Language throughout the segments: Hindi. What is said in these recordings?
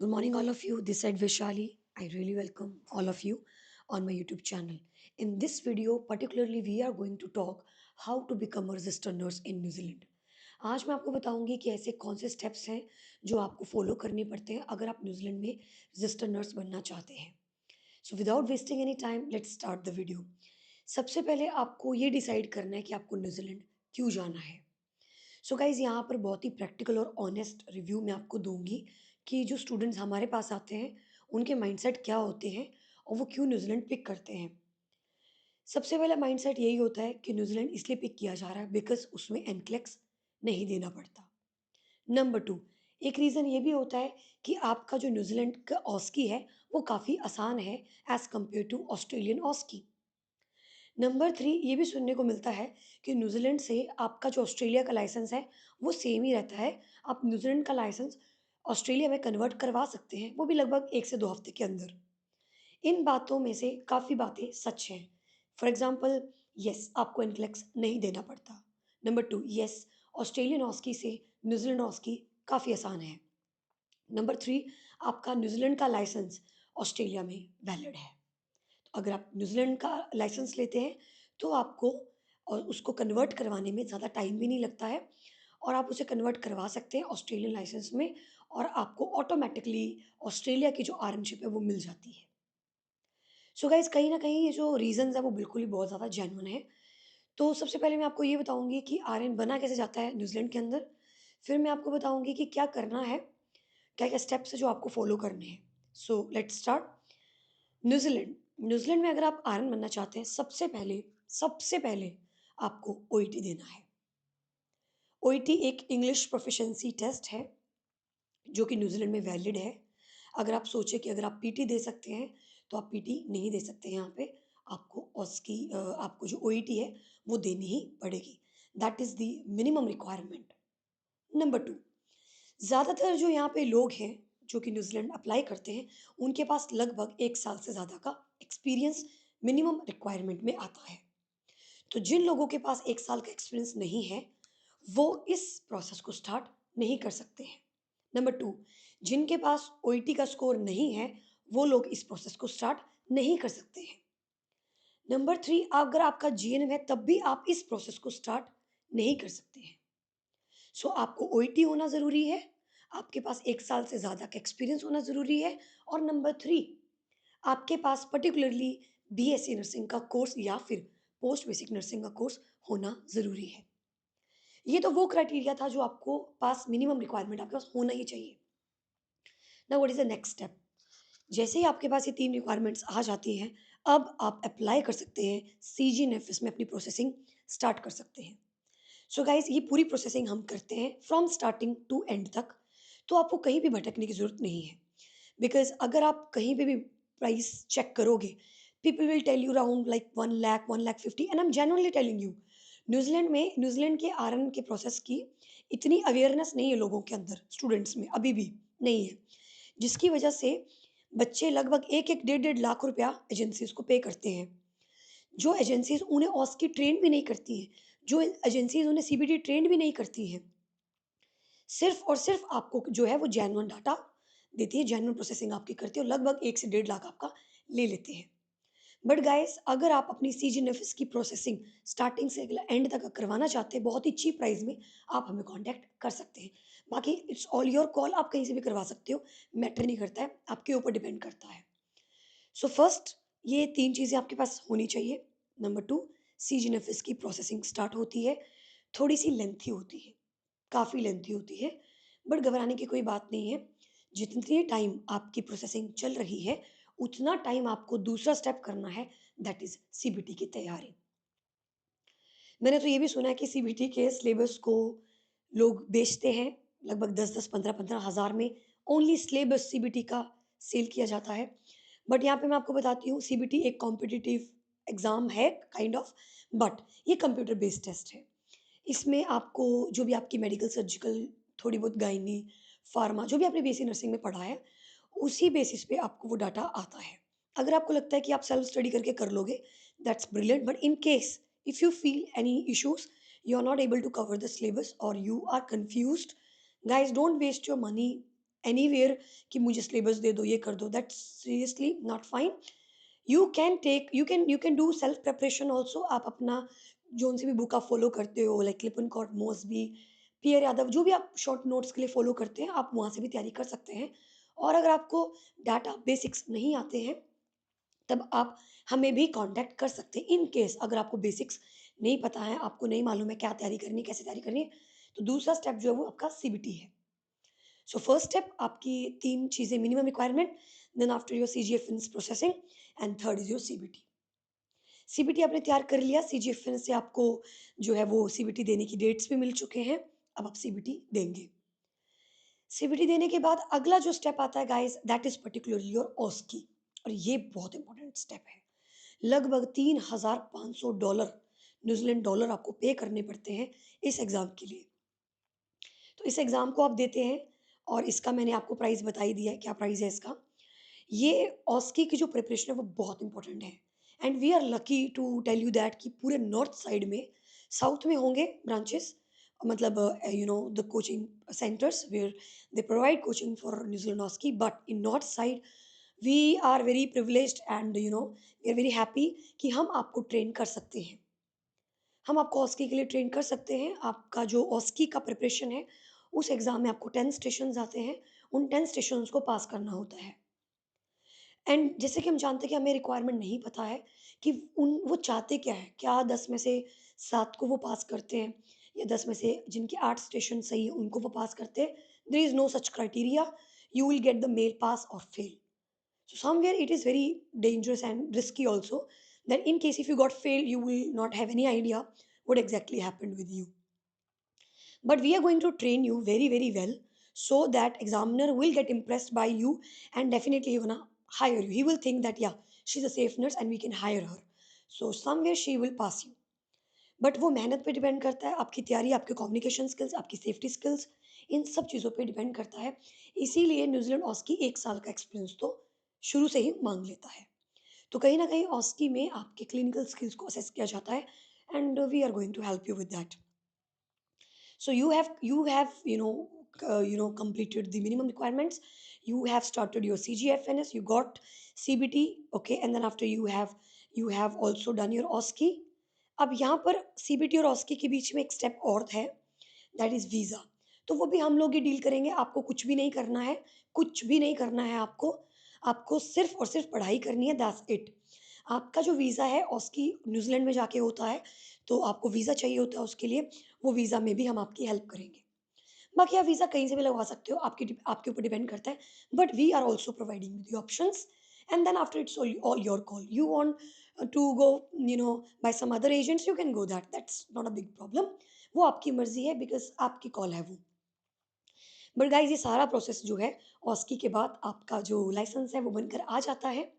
Good morning, all of you. This side Vishali. I really welcome all of you on my YouTube channel. In this video, particularly, we are going to talk how to become a registered nurse in New Zealand. आज मैं आपको बताऊंगी कि ऐसे कौन से स्टेप्स हैं जो आपको फॉलो करने पड़ते हैं अगर आप न्यूजीलैंड में रजिस्टर्ड नर्स बनना चाहते हैं. So without wasting any time let's start the video. सबसे पहले आपको ये डिसाइड करना है कि आपको न्यूजीलैंड क्यों जाना है. सो गाइज़ यहाँ पर बहुत ही प्रैक्टिकल और ऑनेस्ट रिव्यू मैं आपको दूंगी कि जो स्टूडेंट्स हमारे पास आते हैं उनके माइंडसेट क्या होते हैं और वो क्यों न्यूजीलैंड पिक करते हैं. सबसे पहला माइंडसेट यही होता है कि न्यूजीलैंड इसलिए पिक किया जा रहा है बिकॉज उसमें एनक्लेक्स नहीं देना पड़ता. नंबर टू, एक रीज़न ये भी होता है कि आपका जो न्यूजीलैंड का ऑस्की है वो काफ़ी आसान है as compare to Australian OSCE. Number three, ये भी सुनने को मिलता है कि न्यूजीलैंड से आपका जो ऑस्ट्रेलिया का लाइसेंस है वो सेम ही रहता है. आप न्यूजीलैंड का लाइसेंस ऑस्ट्रेलिया में कन्वर्ट करवा सकते हैं, वो भी लगभग 1 से 2 हफ्ते के अंदर. इन बातों में से काफ़ी बातें सच हैं. फॉर एग्जांपल, यस, आपको इनफ्लेक्स नहीं देना पड़ता. नंबर टू, यस, ऑस्ट्रेलियन ऑस्की से न्यूजीलैंड ऑस्की काफ़ी आसान है. नंबर थ्री, आपका न्यूजीलैंड का लाइसेंस ऑस्ट्रेलिया में वैलिड है. अगर आप न्यूजीलैंड का लाइसेंस लेते हैं तो आपको और उसको कन्वर्ट करवाने में ज़्यादा टाइम भी नहीं लगता है और आप उसे कन्वर्ट करवा सकते हैं ऑस्ट्रेलियन लाइसेंस में और आपको ऑटोमेटिकली ऑस्ट्रेलिया की जो आरएनशिप है वो मिल जाती है. सो गाइस, कहीं ना कहीं ये जो रीजंस है वो बिल्कुल ही बहुत ज़्यादा जेन्युइन है. तो सबसे पहले मैं आपको ये बताऊंगी कि आरएन बना कैसे जाता है न्यूजीलैंड के अंदर. फिर मैं आपको बताऊंगी कि क्या करना है, क्या क्या स्टेप्स है जो आपको फॉलो करने हैं. So let's start. New Zealand New Zealand में अगर आप आयरन बनना चाहते हैं, सबसे पहले आपको ओईटी देना है. ओईटी एक इंग्लिश प्रोफिशिएंसी टेस्ट है जो कि न्यूजीलैंड में वैलिड है. अगर आप सोचें कि अगर आप पीटी दे सकते हैं तो आप पीटी नहीं दे सकते यहाँ पे. आपको उसकी आपको जो ओईटी है वो देनी ही पड़ेगी. That is the minimum requirement. Number two, ज़्यादातर जो यहाँ पे लोग हैं जो कि न्यूजीलैंड अप्लाई करते हैं उनके पास लगभग 1 साल से ज़्यादा का एक्सपीरियंस मिनिमम रिक्वायरमेंट में आता है. तो जिन लोगों के पास 1 साल का एक्सपीरियंस नहीं है वो इस प्रोसेस को स्टार्ट नहीं कर सकते हैं. नंबर टू, जिनके पास ओईटी का स्कोर नहीं है वो लोग इस प्रोसेस को स्टार्ट नहीं कर सकते हैं. नंबर थ्री, अगर आपका जीएनएम है तब भी आप इस प्रोसेस को स्टार्ट नहीं कर सकते हैं. सो आपको ओईटी होना ज़रूरी है, आपके पास 1 साल से ज़्यादा का एक्सपीरियंस होना ज़रूरी है और नंबर थ्री, आपके पास पर्टिकुलरली बीएससी नर्सिंग का कोर्स या फिर पोस्ट बेसिक नर्सिंग का कोर्स होना ज़रूरी है. ये तो वो क्राइटेरिया था जो आपको पास मिनिमम रिक्वायरमेंट आपके पास होना ही चाहिए. Now what is the next step. जैसे ही आपके पास ये 3 रिक्वायरमेंट्स आ जाती हैं, अब आप अप्लाई कर सकते हैं सीजीएनएफएस में, अपनी प्रोसेसिंग स्टार्ट कर सकते हैं. सो गाइस, ये पूरी प्रोसेसिंग हम करते हैं फ्रॉम स्टार्टिंग टू एंड तक. तो आपको कहीं भी भटकने की ज़रूरत नहीं है बिकॉज़ अगर आप कहीं पे भी प्राइस चेक करोगे, people will tell you around like 1 lakh, 1 lakh 50, and I am genuinely telling you, New Zealand के आरएन के प्रोसेस की इतनी अवेयरनेस नहीं है लोगों के अंदर, स्टूडेंट्स में अभी भी नहीं है. जिसकी वजह से बच्चे लगभग 1-1 डेढ़-डेढ़ लाख रुपया एजेंसीज़ को पे करते हैं. जो एजेंसीज़ उन्हें ऑस्की ट्रेन भी नहीं करती हैं, जो एजेंसीज़ उन्हें सीबीटी ट्रेंड भी नहीं करती हैं, सिर्फ़ और सिर्फ़ आपको जो है वो जेन्युइन डाटा देती है, जेन्युइन प्रोसेसिंग आपकी करती है और लगभग 1 से डेढ़ लाख आपका ले लेते हैं. बट गाइज़, अगर आप अपनी सीजीएनएफएस की प्रोसेसिंग स्टार्टिंग से एंड तक करवाना चाहते हैं बहुत ही चीप प्राइस में, आप हमें कॉन्टैक्ट कर सकते हैं. बाकी इट्स ऑल योर कॉल, आप कहीं से भी करवा सकते हो, मैटर नहीं करता है, आपके ऊपर डिपेंड करता है. सो फर्स्ट, ये 3 चीज़ें आपके पास होनी चाहिए. नंबर 2, सीजीएनएफएस की प्रोसेसिंग स्टार्ट होती है, थोड़ी-सी लेंथी होती है, काफ़ी लेंथी होती है, बट घबराने की कोई बात नहीं है. जितनी टाइम आपकी प्रोसेसिंग चल रही है, उतना टाइम आपको दूसरा स्टेप करना है, दैट इज़ सीबीटी की तैयारी. मैंने तो ये भी सुना है कि सीबीटी के सिलेबस को लोग बेचते हैं लगभग 10-10, 15-15 हज़ार में. ओनली सिलेबस सीबीटी का सेल किया जाता है. बट यहाँ पे मैं आपको बताती हूँ, सीबीटी एक कॉम्पिटिटिव एग्ज़ाम है काइंड ऑफ, बट ये कंप्यूटर बेस्ड टेस्ट है. इसमें आपको जो भी आपकी मेडिकल, सर्जिकल, थोड़ी बहुत गायनी, फार्मा जो भी आपने बीएससी नर्सिंग में पढ़ा है, उसी बेसिस पे आपको वो डाटा आता है. अगर आपको लगता है कि आप सेल्फ स्टडी करके कर लोगे, that's brilliant. But in case if you feel any issues, you are not able to cover the syllabus और you are confused, guys, don't waste your money anywhere कि मुझे सिलेबस दे दो, ये कर दो, that's seriously not fine. You can do self preparation also. आप अपना जो सी भी बुक आप फॉलो करते हो, लाइक लिपन कॉट, मोसबी, पियर यादव, जो भी आप शॉर्ट नोट्स के लिए फॉलो करते हैं, आप वहाँ से भी तैयारी कर सकते हैं। और अगर आपको डाटा बेसिक्स नहीं आते हैं, तब आप हमें भी कांटेक्ट कर सकते हैं। इन केस अगर आपको बेसिक्स नहीं पता है, आपको नहीं मालूम है क्या तैयारी करनी है, कैसे तैयारी करनी है, तो दूसरा स्टेप जो है वो आपका सीबीटी है। सो फर्स्ट स्टेप आपकी 3 चीज़ें minimum requirement, then after your CGF finish processing, and third is your CBT. CBT आपने तैयार कर लिया, सीजीएफ फिनिश से आपको जो है वो सीबीटी देने की डेट्स भी मिल चुके हैं, अब आप सीबीटी देंगे। सीबीटी देने के बाद अगला जो स्टेप आता है guys, that is particularly your ऑस्की, और ये बहुत इंपॉर्टेंट स्टेप है। लगभग $3,500 न्यूज़ीलैंड डॉलर आपको पे करने पड़ते हैं इस एग्ज़ाम के लिए। तो इस एग्ज़ाम को आप देते हैं, और इसका मैंने आपको प्राइस बता ही दिया है, क्या प्राइस है इसका। ये ऑस्की की जो प्रिपरेशन है वो बहुत इंपॉर्टेंट है, and we are lucky to tell you that कि पूरे नॉर्थ साइड में, साउथ में होंगे ब्रांचेस, मतलब the coaching centres where they provide coaching for New Zealand ऑस्की, but in north side we are very privileged, and we are very happy कि हम आपको ट्रेन कर सकते हैं। हम आपको ऑस्की के लिए ट्रेन कर सकते हैं। आपका जो ऑस्की का प्रिपरेशन है, उस एग्ज़ाम में आपको 10 स्टेशंस आते हैं, उन 10 स्टेशंस को पास करना होता है। एंड जैसे कि हम जानते हैं कि हमें रिक्वायरमेंट नहीं पता है कि वो चाहते क्या है, क्या 10 में से 7 को वो पास करते हैं, या 10 में से जिनके 8 स्टेशन सही है उनको वो पास करते हैं। There is no such criteria, you will get the mail pass और fail. So somewhere it is very dangerous and risky also, that in case if you got failed, you will not have any idea what exactly happened with you. But we are going to train you very very well, so that examiner will get impressed by you, and definitely he gonna hire you. He will think that yeah, she's a safe nurse and we can hire her. So somewhere she will pass you. But वो मेहनत पे डिपेंड करता है, आपकी तैयारी, आपके कम्युनिकेशन स्किल्स, आपकी सेफ्टी स्किल्स, इन सब चीज़ों पे डिपेंड करता है। इसीलिए न्यूजीलैंड ऑस्की 1 साल का एक्सपीरियंस तो शुरू से ही मांग लेता है। तो कहीं ना कहीं ऑस्की में आपके क्लिनिकल स्किल्स को असेस किया जाता है, and we are going to help you with that. So you have completed the minimum requirements. You have started your CGFNS. You got CBT. Okay, and then after you have also done your OSCE. अब यहाँ पर CBT और OSCE के बीच में एक स्टेप और है, दैट इज़ वीज़ा। तो वो भी हम लोग ही डील करेंगे, आपको कुछ भी नहीं करना है, कुछ भी नहीं करना है आपको। आपको सिर्फ़ और सिर्फ़ पढ़ाई करनी है, दैट्स इट। आपका जो वीज़ा है ऑस्की न्यूज़ीलैंड में जाके होता है, तो आपको वीज़ा चाहिए होता है उसके लिए, वो वीज़ा में भी हम आपकी हेल्प करेंगे। बाकी आप वीज़ा कहीं से भी लगवा सकते हो, आपके ऊपर डिपेंड करता है, but we are also providing the options, and then after it's all your call. You want to go by some other agents, you can go, that's not a big problem. वो आपकी मर्ज़ी है, बिकॉज़ आपकी कॉल है वो। बट गाइज़, ये सारा प्रोसेस जो है, ऑस्की के बाद आपका जो लाइसेंस है वो बनकर आ जाता है,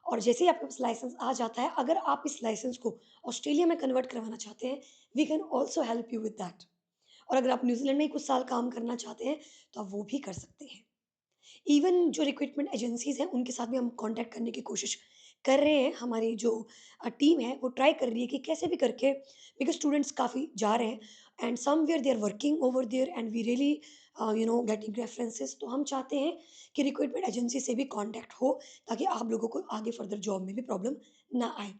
और जैसे ही आपके पास लाइसेंस आ जाता है, अगर आप इस लाइसेंस को ऑस्ट्रेलिया में कन्वर्ट करवाना चाहते हैं, we can also help you with that. और अगर आप न्यूज़ीलैंड में ही कुछ साल काम करना चाहते हैं, तो आप वो भी कर सकते हैं। इवन जो रिक्रूटमेंट एजेंसीज़ हैं, उनके साथ भी हम कॉन्टैक्ट करने की कोशिश कर रहे हैं। हमारी जो टीम है, वो ट्राई कर रही है कि कैसे भी करके, बिकॉज़ स्टूडेंट्स काफ़ी जा रहे हैं, and somewhere they are working over there, and we really getting references. तो हम चाहते हैं कि रिक्रूटमेंट एजेंसी से भी कॉन्टैक्ट हो, ताकि आप लोगों को आगे फर्दर जॉब में भी प्रॉब्लम ना आए।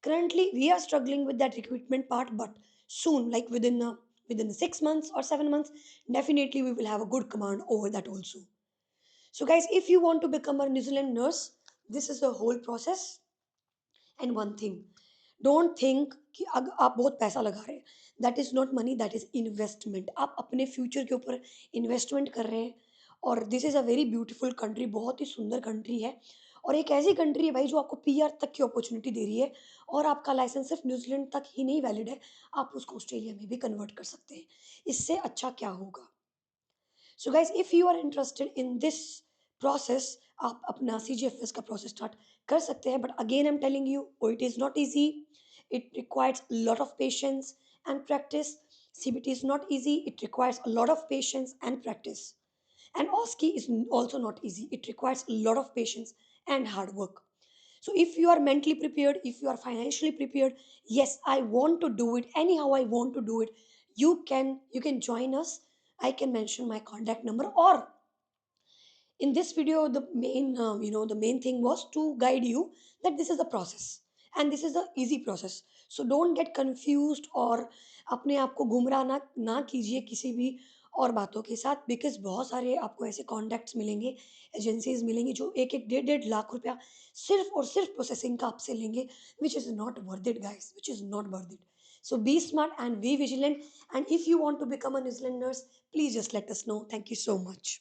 Currently, we are struggling with that recruitment part, but soon, like within 6 months or 7 months, definitely we will have a good command over that also. So, guys, if you want to become a New Zealand nurse, this is the whole process. And one thing, don't think कि अगर आप बहुत पैसा लगा रहे हैं, that is not money, that is investment. आप अपने फ्यूचर के ऊपर इन्वेस्टमेंट कर रहे हैं, और this is a very beautiful country, बहुत ही सुंदर कंट्री है, और एक ऐसी कंट्री है भाई जो आपको पीआर तक की अपॉर्चुनिटी दे रही है, और आपका लाइसेंस सिर्फ न्यूजीलैंड तक ही नहीं वैलिड है, आप उसको ऑस्ट्रेलिया में भी कन्वर्ट कर सकते हैं। इससे अच्छा क्या होगा। So guys, if you are interested in this process, आप अपना CGFS का प्रोसेस स्टार्ट कर सकते हैं, but again I am telling you, it is not easy, it requires lot of patience and practice. CBT is not easy, it requires a lot of patience and practice. And OSCE is also not easy, it requires a lot of patience and hard work. So if you are mentally prepared, if you are financially prepared, yes, I want to do it, anyhow I want to do it, you can join us. I can mention my contact number, or In this video, the main the main thing was to guide you that this is a process and this is a easy process. So don't get confused और अपने आप को गुमराह ना कीजिए किसी भी और बातों के साथ, बिकॉज बहुत सारे आपको ऐसे कॉन्टैक्ट्स मिलेंगे, एजेंसीज मिलेंगी जो एक एक डेढ़ डेढ़ लाख रुपया सिर्फ और सिर्फ प्रोसेसिंग का आपसे लेंगे, which is not worth it guys, which is not worth it. So be smart and be vigilant. And if you want to become a New Zealand nurse, please just let us know. Thank you so much.